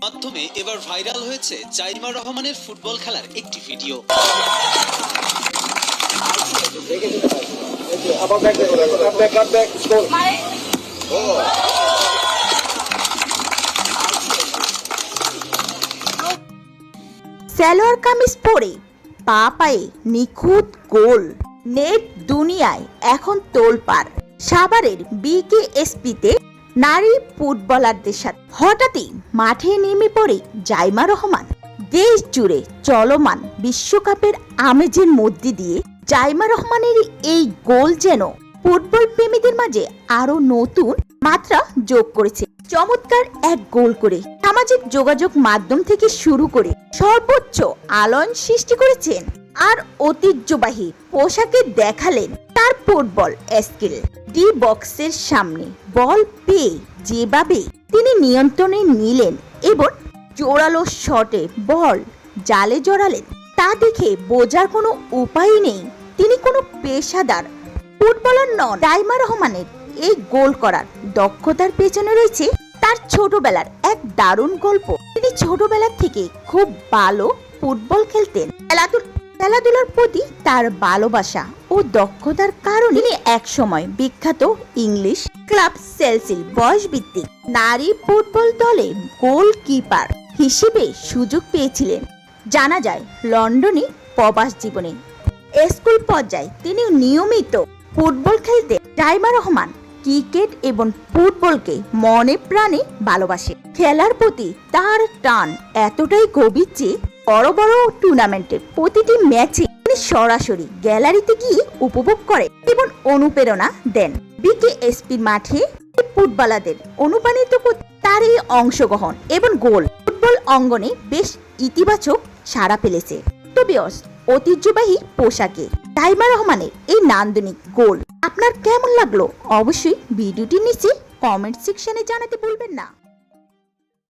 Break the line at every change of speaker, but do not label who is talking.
মাধ্যমে এবার ভাইরাল হয়েছে জাইমা রহমানের ফুটবল খেলার একটি ভিডিও।
সালোয়ার কামিজ পরে পা পায়ে নিখুঁত গোল। নেট দুনিয়ায় এখন তোলপাড়। সাভারের বিকেএসপিতে নারী ফুটবলারদের সাথে হঠাৎই মাঠে নেমে পড়ে জাইমা রহমান। দেশ জুড়ে চলমান বিশ্বকাপের আমেজের মধ্যে দিয়ে জাইমা রহমানের এই গোল যেন ফুটবল প্রেমীদের মাঝে আরো নতুন মাত্রা যোগ করেছে। চমৎকার এক গোল করে সামাজিক যোগাযোগ মাধ্যম থেকে শুরু করে সর্বোচ্চ আলোড়ন সৃষ্টি করেছেন আর ঐতিহ্যবাহী পোশাকে দেখালেন তার ফুটবল স্কিল। ডি বক্সের সামনে বল পেয়ে যেভাবে তিনি নিয়ন্ত্রণে নিলেন এবং জোরালো শটে বল জালে জড়ালেন, তা দেখে বোঝার কোনো উপায় নেই তিনি কোনো পেশাদার ফুটবলার নন। জাইমা রহমানের এই গোল করার দক্ষতার পেছনে রয়েছে তার ছোটবেলার এক দারুণ গল্প। তিনি ছোটবেলা থেকে খুব ভালো ফুটবল খেলতেন। খেলাধুলার প্রতি তার ভালোবাসা ও দক্ষতার কারণে তিনি একসময় বিখ্যাত ইংলিশ ক্লাব চেলসির বয়সভিত্তিক নারী ফুটবল দলে গোলকিপার হিসেবে সুযোগ পেয়েছিলেন। জানা যায় লন্ডনে প্রবাস জীবনে স্কুল পর্যায়ে তিনি নিয়মিত ফুটবল খেলতেন। জাইমা রহমান ক্রিকেট এবং ফুটবলকে মনে প্রাণে ভালোবাসে। খেলার প্রতি তার টান এতটাই গভীর যে বড় বড় টুর্নামেন্টের প্রতিটি ম্যাচে তিনি সরাসরি গ্যালারিতে গিয়ে উপভোগ করে এবং অনুপ্রেরণা দেন। বিকেএসপি মাঠে ফুটবলারদের অনুপ্রাণিত করতে তার এই অংশগ্রহণ এবং গোল ফুটবল অঙ্গনে বেশ ইতিবাচক সাড়া ফেলেছে। তবেও ঐতিহ্যবাহী পোশাকে জাইমা রহমানের এই নান্দনিক গোল আপনার কেমন লাগলো অবশ্যই ভিডিওটির নিচে কমেন্ট সেকশনে জানাতে ভুলবেন না।